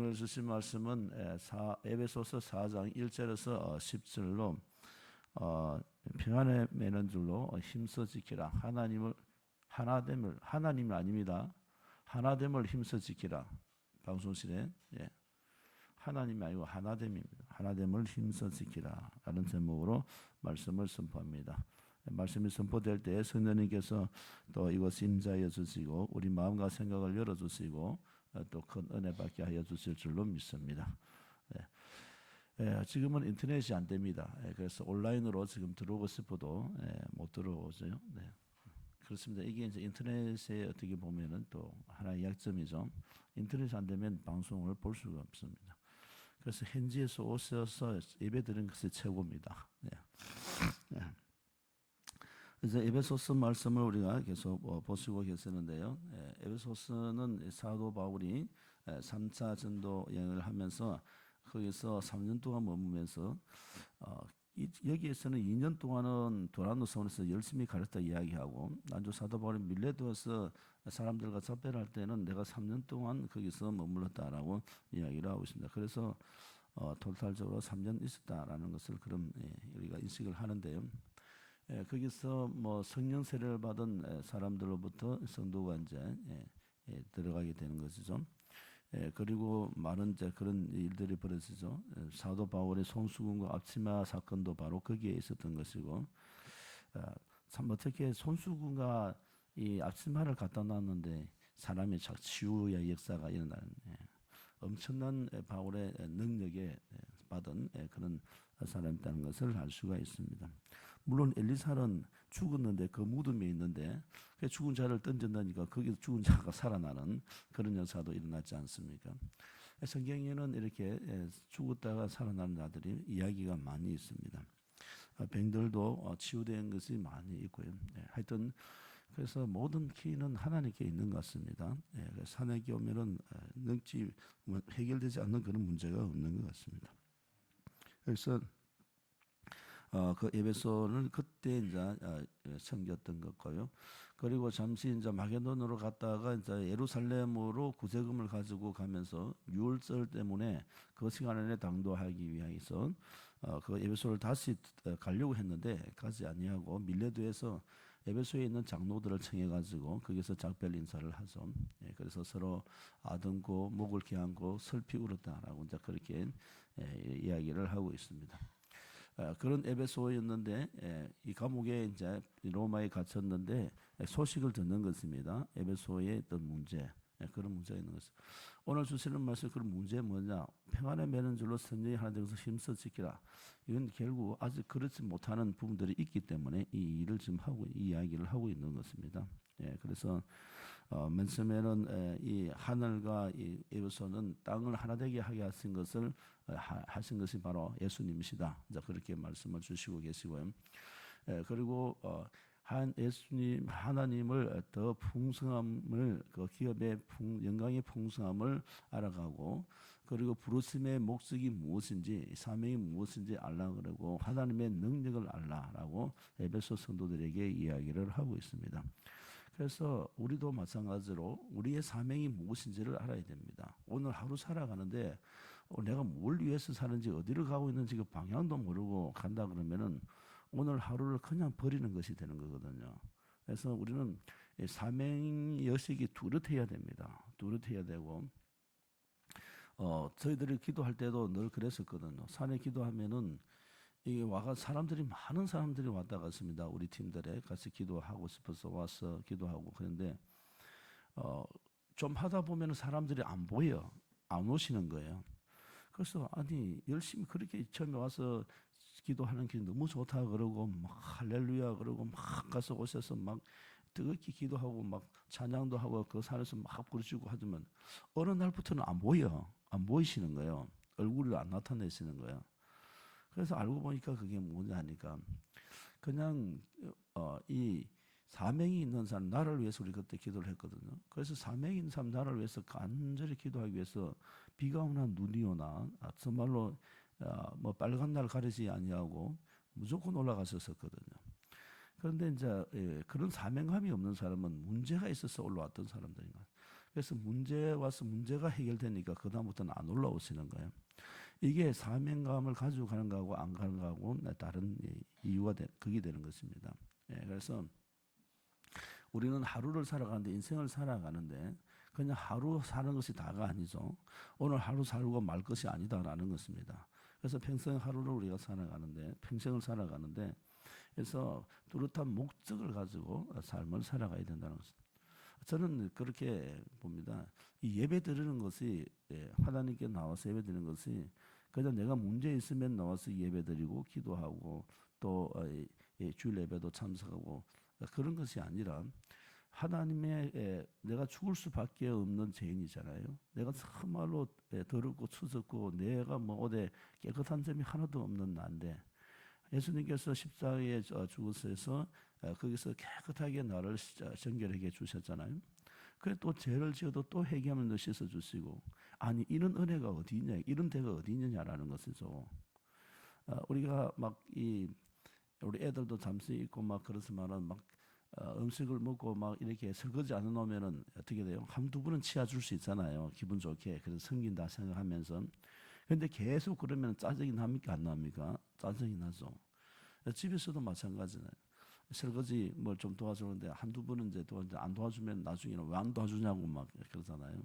오늘 주신 말씀은 에베소서 4장 1절에서 10절로 평안에 매는 줄로 힘써 지키라. 하나님이 아닙니다. 하나됨을 힘써 지키라. 방송실에 하나님이 아니고 하나됨입니다. 하나됨을 힘써 지키라 라는 제목으로 말씀을 선포합니다. 말씀이 선포될 때 성령님께서 또 이것을 임자하여 주시고 우리 마음과 생각을 열어주시고 또 큰 은혜 받게 하여 주실 줄로 믿습니다. 지금은 인터넷이 안 됩니다. 그래서 온라인으로 지금 들어오고 싶어도 못 들어오죠. 그렇습니다. 이게 이제 인터넷에 어떻게 보면은 또 하나의 약점이죠. 인터넷이 안 되면 방송을 볼 수가 없습니다. 그래서 현지에서 오셔서 예배드리는 것이 최고입니다. 이제 에베소서 말씀을 우리가 계속 보시고 계시는데요. 에베소서는 사도 바울이 3차 전도 여행을 하면서 거기서 3년 동안 머무면서 여기에서는 2년 동안은 도란노선에서 열심히 가르쳤다 이야기하고 난주 사도 바울이 밀레도에서 사람들과 접배할 때는 내가 3년 동안 거기서 머물렀다라고 이야기를 하고 있습니다. 그래서 토탈적으로 3년 있었다라는 것을 그럼 우리가 인식을 하는데요. 거기서 성령 세례를 받은 사람들로부터 성도가 이제 들어가게 되는 것이죠. 그리고 많은 이제 그런 일들이 벌어지죠. 사도 바울의 손수건과 앞치마 사건도 바로 거기에 있었던 것이고, 참 어떻게 손수건과 이 앞치마를 갖다 놨는데 사람의 치유의 역사가 일어나는 엄청난 바울의 능력에 받은 그런 사람이라는 것을 알 수가 있습니다. 물론 엘리사는 죽었는데 그 무덤에 있는데 그 죽은 자를 던졌다니까 거기서 죽은 자가 살아나는 그런 역사도 일어났지 않습니까? 성경에는 이렇게 죽었다가 살아나는 자들이 이야기가 많이 있습니다. 병들도 치유된 것이 많이 있고요. 하여튼 그래서 모든 키는 하나님께 있는 것 같습니다. 산에게 오면은 해결되지 않는 그런 문제가 없는 것 같습니다. 그래서 그 에베소는 그때 이제 섬겼던 것고요. 그리고 잠시 이제 마게도느로 갔다가 이제 예루살렘으로 구제금을 가지고 가면서 유월절 때문에 그 시간 안에 당도하기 위해서 그 에베소를 다시 가려고 했는데 가지 아니하고 밀레도에서 에베소에 있는 장로들을 청해 가지고 거기서 작별 인사를 하죠. 그래서 서로 아등고 목을 겨안고 슬피 울었다라고 이제 그렇게 이야기를 하고 있습니다. 그런 에베소였는데 이 감옥에 이제 로마에 갇혔는데 소식을 듣는 것입니다. 에베소의 어떤 문제, 그런 문제가 있는 것입니다. 오늘 주시는 말씀 그런 문제 뭐냐? 평안에 매는 줄로 선생이 하나 되어서 힘써 지키라. 이건 결국 아직 그렇지 못하는 부분들이 있기 때문에 이 일을 지금 이 이야기를 하고 있는 것입니다. 그래서 맨 처음에는 이 하늘과 이 에베소는 땅을 하나 되게 하게 하신 것이 바로 예수님이시다. 이제 그렇게 말씀을 주시고 계시고요. 그리고 예수님 하나님을 더 풍성함을 그 기업의 영광의 풍성함을 알아가고 그리고 부르심의 목적이 무엇인지 사명이 무엇인지 알라 그러고 하나님의 능력을 알라라고 에베소 성도들에게 이야기를 하고 있습니다. 그래서 우리도 마찬가지로 우리의 사명이 무엇인지를 알아야 됩니다. 오늘 하루 살아가는데 내가 뭘 위해서 사는지 어디를 가고 있는지 그 방향도 모르고 간다 그러면은 오늘 하루를 그냥 버리는 것이 되는 거거든요. 그래서 우리는 사명 의식이 뚜렷해야 됩니다. 뚜렷해야 되고 저희들이 기도할 때도 늘 그랬었거든요. 산에 기도하면은 이게 많은 사람들이 왔다 갔습니다. 우리 팀들에 같이 기도하고 싶어서 와서 기도하고 그런데 좀 하다 보면 사람들이 안 보여, 안 오시는 거예요. 그래서 아니 열심히 그렇게 처음에 와서 기도하는 게 너무 좋다 그러고 막 할렐루야 그러고 막 가서 오셔서 막 뜨겁게 기도하고 막 찬양도 하고 그 산에서 막 부르시고 하지만 어느 날부터는 안 보이시는 거예요. 얼굴을 안 나타내시는 거예요. 그래서 알고 보니까 그게 뭐냐 하니까 그냥 이 사명이 있는 사람 나를 위해서 우리 그때 기도를 했거든요. 그래서 사명이 있는 사람 나를 위해서 간절히 기도하기 위해서 비가 오나 눈이 오나 정말로 빨간 날 가리지 아니하고 무조건 올라갔었거든요. 그런데 이제 그런 사명감이 없는 사람은 문제가 있어서 올라왔던 사람들인 것 같아요. 그래서 문제 와서 문제가 해결되니까 그다음부터는 안 올라오시는 거예요. 이게 사명감을 가지고 가는 거하고 안 가는 거하고 다른 이유가 그게 되는 것입니다. 예, 그래서 우리는 하루를 살아가는데 인생을 살아가는데 그냥 하루 사는 것이 다가 아니죠. 오늘 하루 살고 말 것이 아니다라는 것입니다. 그래서 평생 하루를 우리가 살아가는데 평생을 살아가는데 그래서 뚜렷한 목적을 가지고 삶을 살아가야 된다는 것입니다. 저는 그렇게 봅니다. 이 예배 드리는 것이 하나님께 나와서 예배 드리는 것이 그냥 내가 문제 있으면 나와서 예배 드리고 기도하고 또 주일 예배도 참석하고 그런 것이 아니라 하나님의 내가 죽을 수밖에 없는 죄인이잖아요. 내가 정말로 더럽고 추잡고 내가 뭐 어디 깨끗한 점이 하나도 없는 나인데 예수님께서 십자가에 죽으셔서 거기서 깨끗하게 나를 정결하게 주셨잖아요. 그래 또 죄를 지어도 또 회개하면 너 씻어 주시고 아니 이런 은혜가 어디 있냐 이런 데가 어디 있느냐라는 것이죠. 우리가 막 우리 애들도 잠시 있고 막 그렇지만은 막 음식을 먹고 막 이렇게 설거지 안 해놓으면은 어떻게 돼요? 한두 번은 치워줄 수 있잖아요. 기분 좋게. 그래서 섬긴다 생각하면서. 근데 계속 그러면 짜증이 납니까? 안 납니까? 짜증이 나죠. 집에서도 마찬가지네. 설거지 뭘 좀 도와주는데 한두 번은 이제 안 도와주면 나중에는 왜 안 도와주냐고 막 그러잖아요.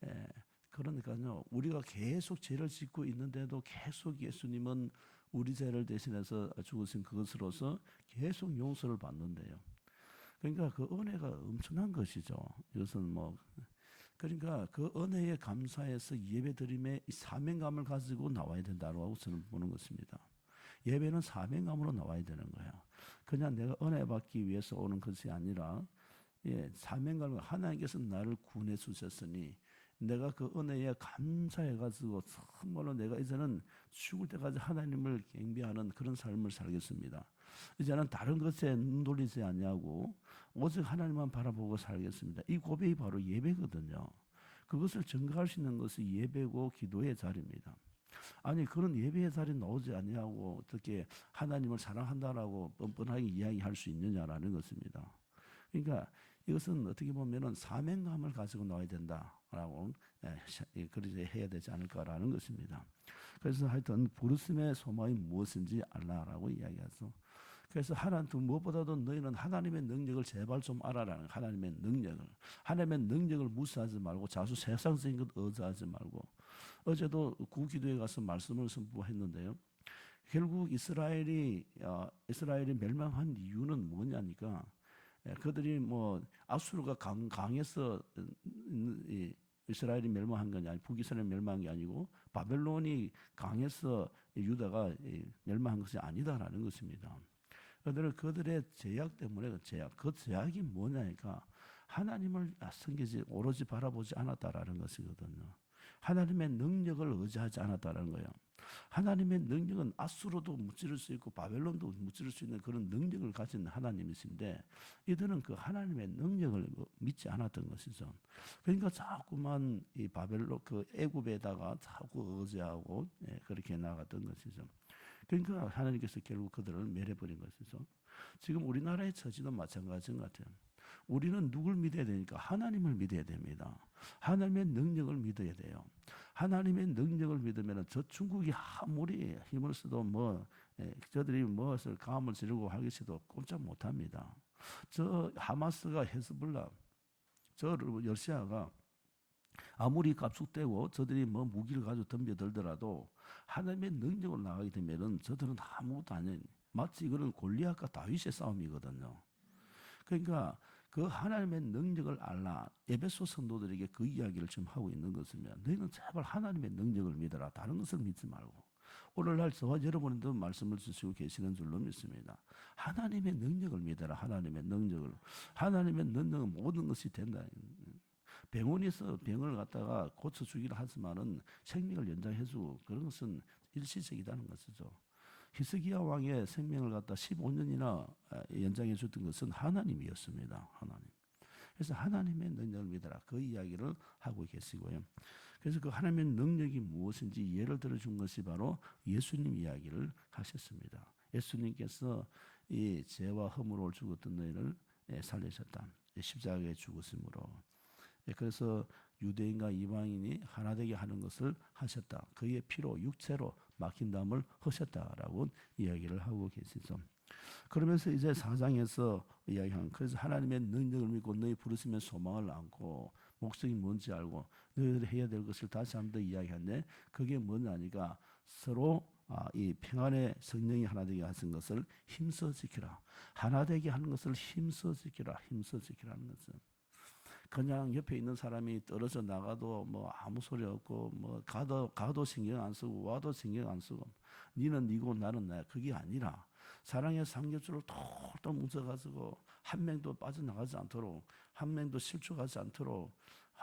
예. 그러니까요, 우리가 계속 죄를 짓고 있는데도 계속 예수님은 우리 죄를 대신해서 죽으신 그것으로서 계속 용서를 받는데요. 그러니까 그 은혜가 엄청난 것이죠. 이것은 뭐 그러니까 그 은혜에 감사해서 예배드림에 이 사명감을 가지고 나와야 된다고 저는 보는 것입니다. 예배는 사명감으로 나와야 되는 거예요. 그냥 내가 은혜 받기 위해서 오는 것이 아니라 사명감을 하나님께서 나를 구원해 주셨으니 내가 그 은혜에 감사해가지고 정말로 내가 이제는 죽을 때까지 하나님을 경배하는 그런 삶을 살겠습니다. 이제는 다른 것에 눈 돌리지 않냐고 오직 하나님만 바라보고 살겠습니다. 이 고백이 바로 예배거든요. 그것을 증거할 수 있는 것이 예배고 기도의 자리입니다. 아니 그런 예배의 자리 나오지 않냐고 어떻게 하나님을 사랑한다라고 뻔뻔하게 이야기할 수 있느냐라는 것입니다. 그러니까 이것은 어떻게 보면은 사명감을 가지고 나와야 된다라고 그렇게 해야 되지 않을까라는 것입니다. 그래서 하여튼 부르심의 소망이 무엇인지 알라라고 이야기하죠. 그래서 하나님 무엇보다도 너희는 하나님의 능력을 제발 좀 알아라는 하나님의 능력을 무시하지 말고 자수 세상적인 것 의지하지 말고 어제도 구기도에 가서 말씀을 선포했는데요. 결국 이스라엘이 멸망한 이유는 뭐냐니까 그들이 뭐 아수르가 강해서 이스라엘이 멸망한 게 아니고 북이스라엘이 멸망한 게 아니고 바벨론이 강해서 유다가 멸망한 것이 아니다라는 것입니다. 그들의 제약 때문에 그 제약이 뭐냐니까 하나님을 섬기지 오로지 바라보지 않았다라는 것이거든요. 하나님의 능력을 의지하지 않았다는 거예요. 하나님의 능력은 아수르도 무찌를 수 있고 바벨론도 무찌를 수 있는 그런 능력을 가진 하나님이신데 이들은 그 하나님의 능력을 믿지 않았던 것이죠. 그러니까 자꾸만 이 바벨론 그 애굽에다가 자꾸 의지하고 그렇게 나갔던 것이죠. 그러니까 하나님께서 결국 그들을 멸해버린 것이죠. 지금 우리나라의 처지도 마찬가지인 것 같아요. 우리는 누굴 믿어야 되니까 하나님을 믿어야 됩니다. 하나님의 능력을 믿어야 돼요. 하나님의 능력을 믿으면 저 중국이 아무리 힘을 써도 저들이 무엇을 감을 지르고 하겠어도 꼼짝 못합니다. 저 하마스가 헤즈볼라, 저 러시아가 아무리 갑축되고 저들이 무기를 가지고 덤벼들더라도 하나님의 능력으로 나가게 되면은 저들은 아무것도 아니에요. 마치 그런 골리앗과 다윗의 싸움이거든요. 그러니까 그 하나님의 능력을 알라. 에베소 성도들에게 그 이야기를 지금 하고 있는 것이면 너희는 제발 하나님의 능력을 믿어라. 다른 것을 믿지 말고. 오늘날 저와 여러분도 말씀을 주시고 계시는 줄로 믿습니다. 하나님의 능력을 믿어라. 하나님의 능력을. 하나님의 능력은 모든 것이 된다. 병원에서 병을 갖다가 고쳐주기를 하지만은 생명을 연장해주고 그런 것은 일시적이라는 것이죠. 히스기야 왕의 생명을 갖다 15년이나 연장해 줬던 것은 하나님이었습니다. 하나님. 그래서 하나님의 능력을 믿어라. 그 이야기를 하고 계시고요. 그래서 그 하나님의 능력이 무엇인지 예를 들어준 것이 바로 예수님 이야기를 하셨습니다. 예수님께서 이 죄와 허물을 죽었던 너희를 살리셨다. 십자가에 죽으심으로. 그래서 유대인과 이방인이 하나 되게 하는 것을 하셨다. 그의 피로 육체로 막힌 담을 하셨다라고 이야기를 하고 계시죠. 그러면서 이제 4장에서 이야기한 그래서 하나님의 능력을 믿고 너희 부르심의 소망을 안고 목적이 뭔지 알고 너희들이 해야 될 것을 다시 한 번 더 이야기하는데 그게 뭐냐니까 서로 이 평안의 성령이 하나 되게 하신 것을 힘써 지키라. 하나 되게 하는 것을 힘써 지키라. 힘써 지키라는 것은 그냥 옆에 있는 사람이 떨어져 나가도 뭐 아무 소리 없고 뭐 가도 신경 안 쓰고 와도 신경 안 쓰고 니는 니고 나는 나야 그게 아니라 사랑의 삼겹줄을 똘똘 뭉쳐가지고 한 명도 빠져나가지 않도록 한 명도 실족하지 않도록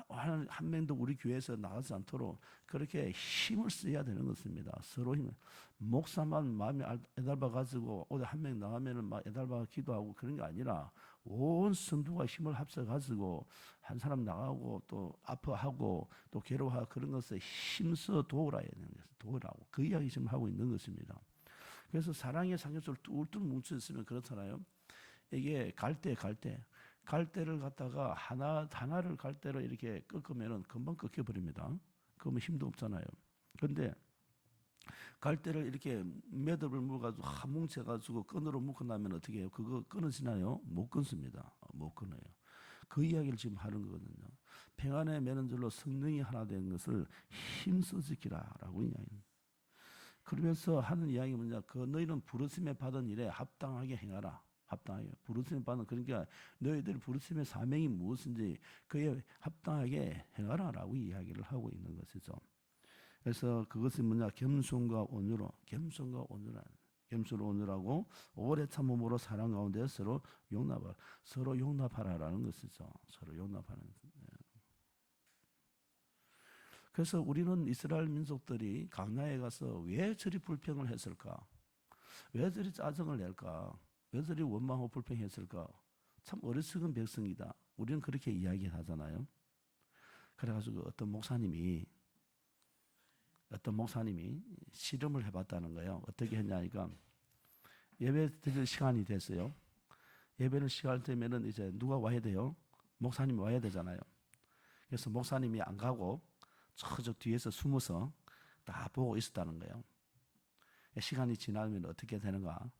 한 명도 우리 교회에서 나가지 않도록 그렇게 힘을 써야 되는 것입니다. 서로 힘을 목사만 마음이 애달봐 가지고 어디 한 명 나가면은 막 애달봐 기도하고 그런 게 아니라 온 성도가 힘을 합쳐 가지고 한 사람 나가고 또 아파하고 또 괴로워하고 그런 것에 힘써 도우라야 되는 것을 도우라고 그 이야기 지금 하고 있는 것입니다. 그래서 사랑의 삼겹줄 뚫뚫 뭉쳐 있으면 그렇잖아요. 이게 갈대를 갖다가 하나를 갈대로 이렇게 꺾으면은 금방 꺾여버립니다. 그러면 힘도 없잖아요. 그런데 갈대를 이렇게 매듭을 물어가지고 뭉쳐가지고 끈으로 묶어나면 어떻게 해요? 그거 끊어지나요? 못 끊습니다. 못 끊어요. 그 이야기를 지금 하는 거거든요. 평안의 매는줄로 성령이 하나 된 것을 힘써 지키라라고 이야기합니다. 그러면서 하는 이야기 뭐냐? 그 너희는 부르심에 받은 일에 합당하게 행하라. 합당하게 부르심에 받은 그러니까 너희들 부르심의 사명이 무엇인지 그에 합당하게 행하라라고 이야기를 하고 있는 것이죠. 그래서 그것이 뭐냐? 겸손과 온유로 겸손과 온유란 겸손과 온유라고 오래 참음으로 사랑 가운데 서로 용납하라라는 것이죠. 서로 용납하는 것. 그래서 우리는 이스라엘 민족들이 광야에 가서 왜 저리 불평을 했을까? 왜 저리 짜증을 낼까? 왜 저리 원망하고 불평했을까? 참 어리석은 백성이다. 우리는 그렇게 이야기하잖아요. 그래가지고 어떤 목사님이 실험을 해봤다는 거예요. 어떻게 했냐니까 예배 드릴 시간이 됐어요. 예배를 시간 되면은 이제 누가 와야 돼요? 목사님이 와야 되잖아요. 그래서 목사님이 안 가고 저쪽 뒤에서 숨어서 다 보고 있었다는 거예요. 시간이 지나면 어떻게 되는가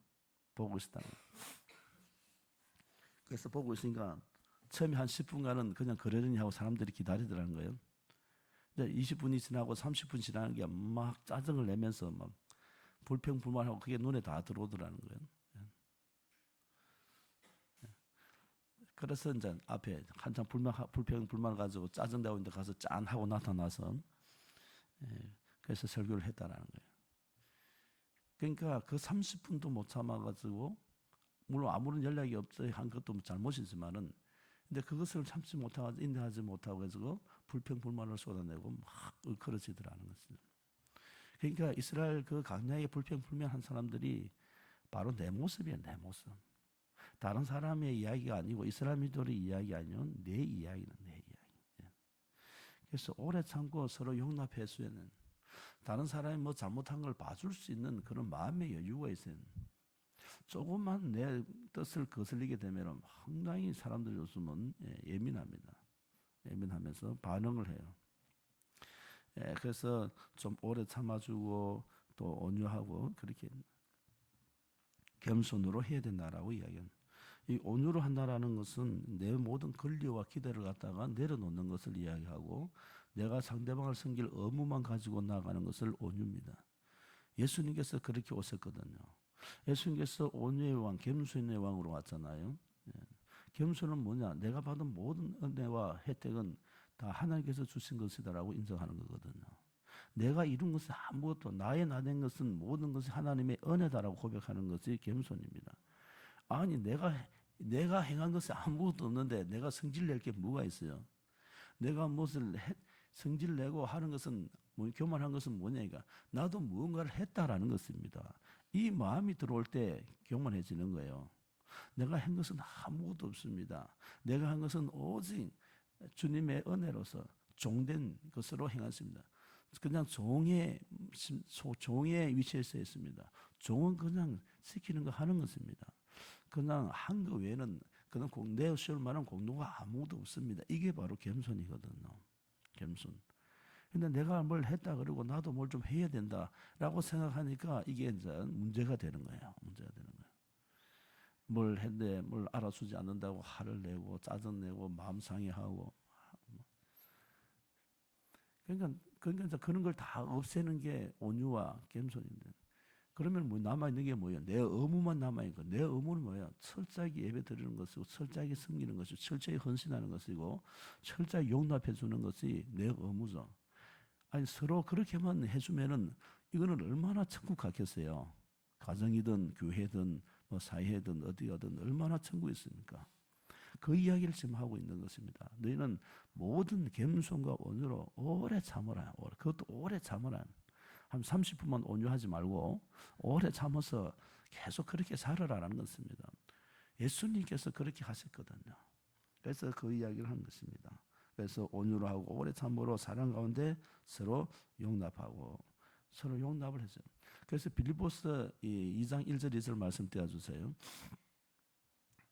보고 있었다는 거예요. 그래서 보고 있으니까 처음에 한 10분간은 그냥 그러려니 하고 사람들이 기다리더라는 거예요. 이제 20분이 지나고 30분 지나는 게 막 짜증을 내면서 막 불평불만하고 그게 눈에 다 들어오더라는 거예요. 그래서 이제 앞에 한참 불평불만을 가지고 짜증내고 있는데 가서 짠 하고 나타나서 그래서 설교를 했다라는 거예요. 그러니까 그 30분도 못 참아가지고 물론 아무런 연락이 없어 한 것도 잘못이지만은 근데 그것을 참지 못하고 인내하지 못하고 가지고 불평불만을 쏟아내고 막 얼크러지더라는 것이죠. 그러니까 이스라엘 그 광야에 불평불만한 사람들이 바로 내 모습이에요, 내 모습. 다른 사람의 이야기가 아니고 이스라엘 민족의 이야기 아니면 내 이야기는 내 이야기. 그래서 오래 참고 서로 용납해서는 다른 사람이 뭐 잘못한 걸 봐줄 수 있는 그런 마음의 여유가 있어요. 조금만 내 뜻을 거슬리게 되면 상당히 사람들 요즘은 예민합니다. 예민하면서 반응을 해요. 그래서 좀 오래 참아주고 또 온유하고 그렇게 겸손으로 해야 된다라고 이야기합니다. 이 온유로 한다라는 것은 내 모든 권리와 기대를 갖다가 내려놓는 것을 이야기하고 내가 상대방을 섬길 의무만 가지고 나아가는 것을 온유입니다. 예수님께서 그렇게 오셨거든요. 예수님께서 온유의 왕, 겸손의 왕으로 왔잖아요. 겸손은 뭐냐? 내가 받은 모든 은혜와 혜택은 다 하나님께서 주신 것이다라고 인정하는 거거든요. 내가 이룬 것은 아무것도 나의 나된 것은 모든 것이 하나님의 은혜다라고 고백하는 것이 겸손입니다. 아니 내가 행한 것이 아무것도 없는데 내가 성질 낼 게 뭐가 있어요? 내가 무엇을 성질 내고 하는 것은 교만한 것은 뭐냐니까 나도 무언가를 했다라는 것입니다. 이 마음이 들어올 때 교만해지는 거예요. 내가 한 것은 아무것도 없습니다. 내가 한 것은 오직 주님의 은혜로서 종된 것으로 행했습니다. 그냥 종의 위치에서 했습니다. 종은 그냥 시키는 거 하는 것입니다. 그냥 한 거 외에는 그는 내세울 만한 공로가 아무도 없습니다. 이게 바로 겸손이거든요. 겸손. 근데 내가 뭘 했다 그러고 나도 뭘 좀 해야 된다라고 생각하니까 이게 이제 문제가 되는 거예요. 문제가 되는 거예요. 뭘 했는데 뭘 알아주지 않는다고 화를 내고 짜증내고 마음 상해하고. 그러니까 이제 그런 걸 다 없애는 게 온유와 겸손인데. 그러면 뭐 남아있는 게 뭐예요? 내 의무만 남아있는 거. 내 의무는 뭐예요? 철저하게 예배 드리는 것이고, 철저하게 섬기는 것이고, 철저히 헌신하는 것이고, 철저히 용납해 주는 것이 내 의무죠. 아니, 서로 그렇게만 해주면은 이거는 얼마나 천국 같겠어요? 가정이든 교회든 뭐 사회든 어디가든 얼마나 천국이 있습니까? 그 이야기를 지금 하고 있는 것입니다. 너희는 모든 겸손과 온유로 오래 참으라. 그것도 오래 참으라. 한 30분만 온유하지 말고 오래 참아서 계속 그렇게 살아라라는 것입니다. 예수님께서 그렇게 하셨거든요. 그래서 그 이야기를 한 것입니다. 그래서 온유로 하고 오래 참으로 사랑 가운데 서로 용납하고 서로 용납을 했어요. 그래서 빌립보서 2장 1절 2절 말씀 띄워주세요.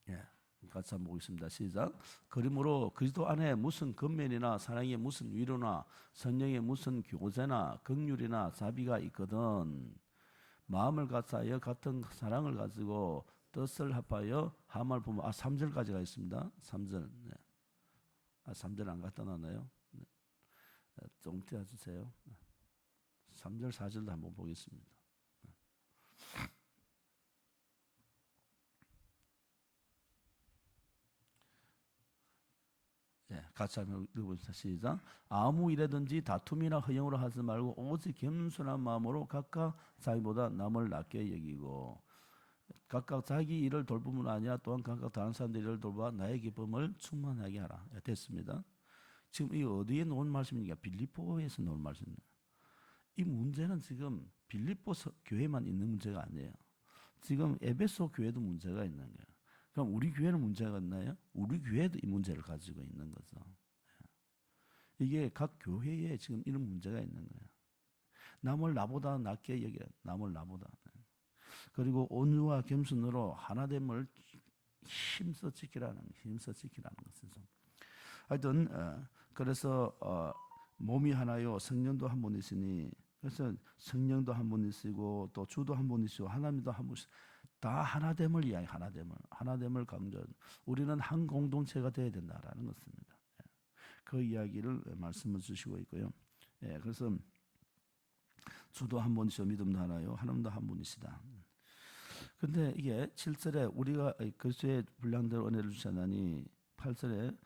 예. 같이 한번 보겠습니다. 시작. 그러므로 그리스도 안에 무슨 권면이나 사랑의 무슨 위로나 성령의 무슨 교제나 긍휼이나 자비가 있거든 마음을 같아여 같은 사랑을 가지고 뜻을 합하여 함을 보면 3절까지가 있습니다. 3절. 네. 3절 안 갖다 놨나요? 네. 좀 띄워주세요. 3절 4절도 한번 보겠습니다. 예, 같이 한번 읽어보시죠. 시작. 아무 일에든지 다툼이나 허영으로 하지 말고 오직 겸손한 마음으로 각각 자기보다 남을 낮게 여기고 각각 자기 일을 돌보면 아니라 또한 각각 다른 사람들 일을 돌봐 나의 기쁨을 충만하게 하라. 예, 됐습니다. 지금 이 어디에 놓은 말씀입니까? 빌립보에서 놓은 말씀입니다. 이 문제는 지금 빌립보 교회만 있는 문제가 아니에요. 지금 에베소 교회도 문제가 있는 거예요. 그럼 우리 교회는 문제가 있나요? 우리 교회도 이 문제를 가지고 있는 거죠. 이게 각 교회에 지금 이런 문제가 있는 거예요. 남을 나보다 낮게 여겨, 남을 나보다. 그리고 온유와 겸손으로 하나됨을 힘써 지키라는 것이죠. 하여튼 그래서 몸이 하나요, 성령도 한 분이시니 그래서 성령도 한 분이시고 또 주도 한 분이시고 하나님도 한 분이시고 다 하나됨을 이야기, 하나됨을 강조. 우리는 한 공동체가 되어야 된다라는 것입니다. 그 이야기를 말씀을 주시고 있고요. 그래서 주도 한 분이시고 믿음도 하나요, 하나님도 한 분이시다. 근데 이게 7절에 우리가 그리스도의 분량대로 은혜를 주셨나니 8절에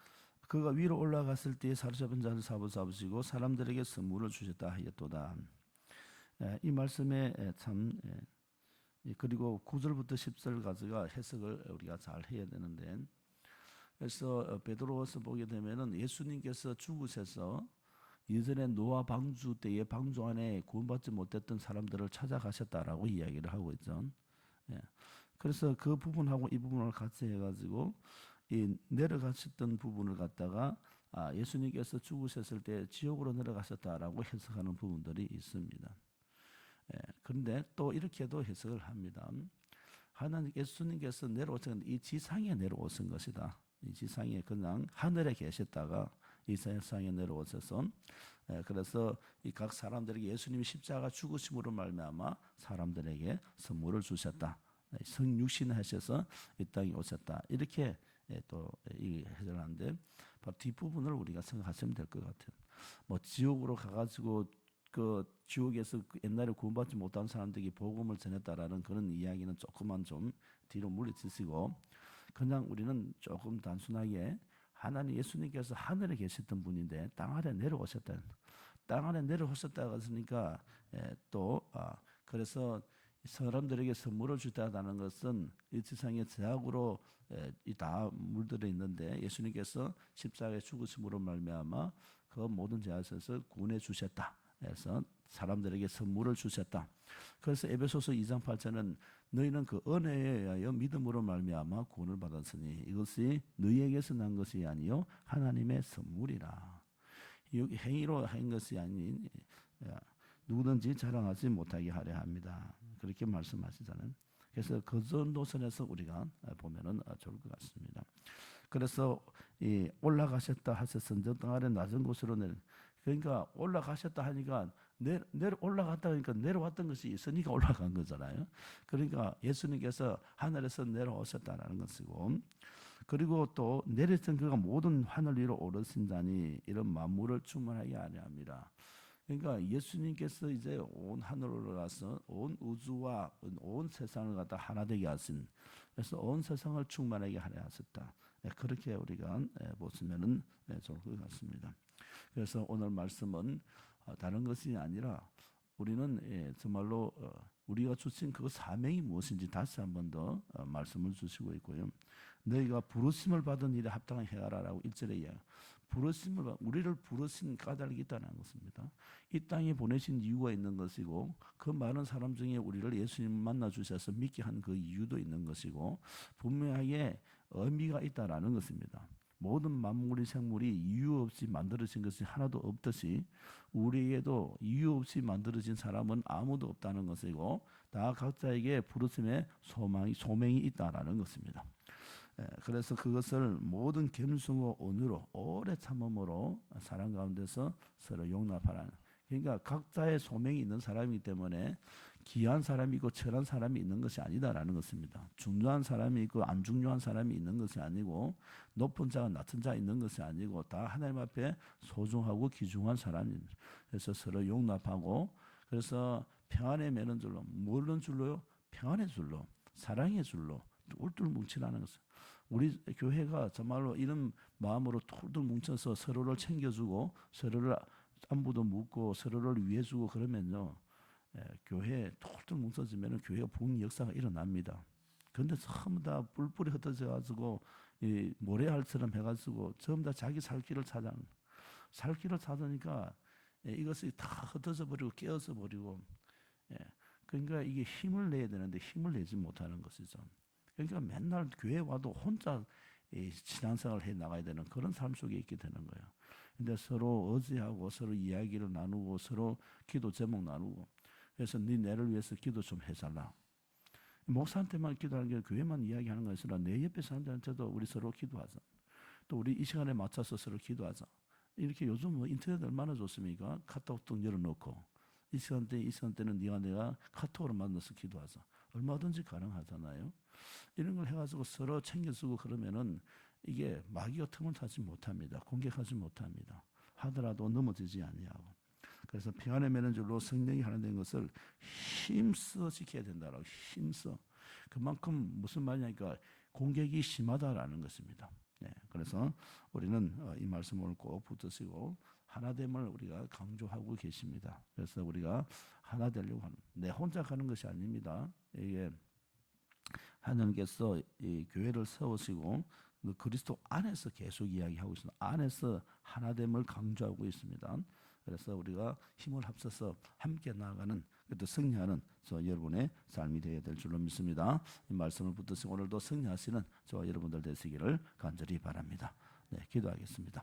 그가 위로 올라갔을 때에 사로잡은 자를 잡으시고 사람들에게 선물을 주셨다 하였도다. 이 말씀에 참 그리고 9절부터 10절까지가 해석을 우리가 잘 해야 되는데 그래서 베드로서 보게 되면은 예수님께서 죽으셔서 예전에 노아 방주 때에 방주 안에 구원받지 못했던 사람들을 찾아가셨다라고 이야기를 하고 있죠. 그래서 그 부분하고 이 부분을 같이 해가지고 이 내려가셨던 부분을 갖다가 예수님께서 죽으셨을 때 지옥으로 내려가셨다라고 해석하는 부분들이 있습니다. 그런데 또 이렇게도 해석을 합니다. 하나님 예수님께서 내려오신 이 지상에 내려오신 것이다. 이 지상에 그냥 하늘에 계셨다가 이 세상에 내려오셔서 그래서 이 각 사람들에게 예수님이 십자가 죽으심으로 말미암아 사람들에게 선물을 주셨다. 성육신하셔서 이 땅에 오셨다. 이렇게 또 이 해석을 하는데 바로 뒷부분을 우리가 생각하시면 될 것 같아요. 뭐 지옥으로 가가지고 그 지옥에서 옛날에 구원받지 못한 사람들에게 복음을 전했다라는 그런 이야기는 조금만 좀 뒤로 물리치시고 그냥 우리는 조금 단순하게 하나님 예수님께서 하늘에 계셨던 분인데 땅 아래 내려오셨다. 땅 아래 내려오셨다고 했으니까 또 그래서 사람들에게 선물을 주다라는 것은 이 세상의 제약으로 다 물들어 있는데 예수님께서 십자가에 죽으심으로 말미암아 그 모든 제약에서 구원해 주셨다. 그래서 사람들에게 선물을 주셨다. 그래서 에베소서 2장 8절은 너희는 그 은혜에 의하여 믿음으로 말미암아 구원을 받았으니 이것이 너희에게서 난 것이 아니요 하나님의 선물이라. 여기 행위로 한 것이 아닌 누구든지 자랑하지 못하게 하려 합니다. 그렇게 말씀하시잖아요. 그래서 그런 노선에서 우리가 보면은 좋을 것 같습니다. 그래서 이 올라가셨다 하셔서 저 땅 아래 낮은 곳으로 그러니까 올라가셨다 하니까 올라갔다 하니까 내려왔던 것이 있으니까 올라간 거잖아요. 그러니까 예수님께서 하늘에서 내려오셨다라는 것이고, 그리고 또 내렸던 그가 모든 하늘 위로 오르신 자니 이런 만물을 충만하게 하려 합니다. 그러니까 예수님께서 이제 온 하늘로 올라가서 온 우주와 온 세상을 갖다 하나 되게 하신, 그래서 온 세상을 충만하게 하려 하셨다. 그렇게 우리가 보시면은 좋을 것 같습니다. 그래서 오늘 말씀은 다른 것이 아니라 우리는 정말로 우리가 주신 그 사명이 무엇인지 다시 한 번 더 말씀을 주시고 있고요. 너희가 부르심을 받은 일에 합당한 행하라라고 1절에 이야기. 우리를 부르신 까닭이 있다는 것입니다. 이 땅에 보내신 이유가 있는 것이고, 그 많은 사람 중에 우리를 예수님 만나 주셔서 믿게 한 그 이유도 있는 것이고, 분명하게 의미가 있다라는 것입니다. 모든 만물의 생물이 이유 없이 만들어진 것이 하나도 없듯이 우리에게도 이유 없이 만들어진 사람은 아무도 없다는 것이고, 다 각자에게 부르심의 소명이 있다라는 것입니다. 그래서 그것을 모든 겸손과 온유로 오래 참음으로 사랑 가운데서 서로 용납하라는. 그러니까 각자의 소명이 있는 사람이기 때문에 귀한 사람이 있고 천한 사람이 있는 것이 아니다라는 것입니다. 중요한 사람이 있고 안 중요한 사람이 있는 것이 아니고, 높은 자가 낮은 자가 있는 것이 아니고, 다 하나님 앞에 소중하고 귀중한 사람입니다. 그래서 서로 용납하고, 그래서 평안에 매는 줄로, 뭐는 줄로요? 평안의 줄로, 사랑의 줄로 똘똘 뭉치라는 것을. 우리 교회가 정말로 이런 마음으로 똘똘 뭉쳐서 서로를 챙겨주고 서로를 안부도 묻고 서로를 위해주고 그러면요, 교회에 똘똘 뭉쳐지면 교회가 부흥 역사가 일어납니다. 그런데 전부 다 뿔뿔이 흩어져 가지고 모래알처럼 해가지고 전부 다 자기 살 길을 찾으니까 이것이 다 흩어져 버리고 깨어져 버리고, 그러니까 이게 힘을 내야 되는데 힘을 내지 못하는 것이죠. 그러니까 맨날 교회 와도 혼자 신앙생활을 해 나가야 되는 그런 삶 속에 있게 되는 거예요. 근데 서로 의지하고 서로 이야기를 나누고 서로 기도 제목 나누고, 그래서 네 내를 위해서 기도 좀 해달라. 목사한테만 기도하는 게 교회만 이야기하는 것이 아니라 내 옆에 사람들한테도 우리 서로 기도하자. 또 우리 이 시간에 맞춰서 서로 기도하자. 이렇게 요즘 뭐 인터넷 얼마나 좋습니까? 카톡 등 열어놓고 이 시간대는 네가 내가 카톡으로 만나서 기도하자. 얼마든지 가능하잖아요. 이런 걸 해가지고 서로 챙겨주고 그러면은 이게 마귀가 틈을 타지 못합니다. 공격하지 못합니다. 하더라도 넘어지지 아니하고. 그래서 평안의 매는 줄로 성령이 하나 된 것을 힘써 지켜야 된다라고. 힘써. 그만큼 무슨 말이냐니까 공격이 심하다라는 것입니다. 그래서 우리는 이 말씀을 꼭 붙드시고 하나됨을 우리가 강조하고 계십니다. 그래서 우리가 하나 되려고 하는, 내 혼자 가는 것이 아닙니다. 이게 하나님께서 이 교회를 세우시고 그 그리스도 안에서 계속 이야기하고 있습니다. 안에서 하나됨을 강조하고 있습니다. 그래서 우리가 힘을 합쳐서 함께 나아가는, 또 승리하는 여러분의 삶이 되어야 될 줄로 믿습니다. 이 말씀을 붙드시고 오늘도 승리하시는 저와 여러분들 되시기를 간절히 바랍니다. 기도하겠습니다.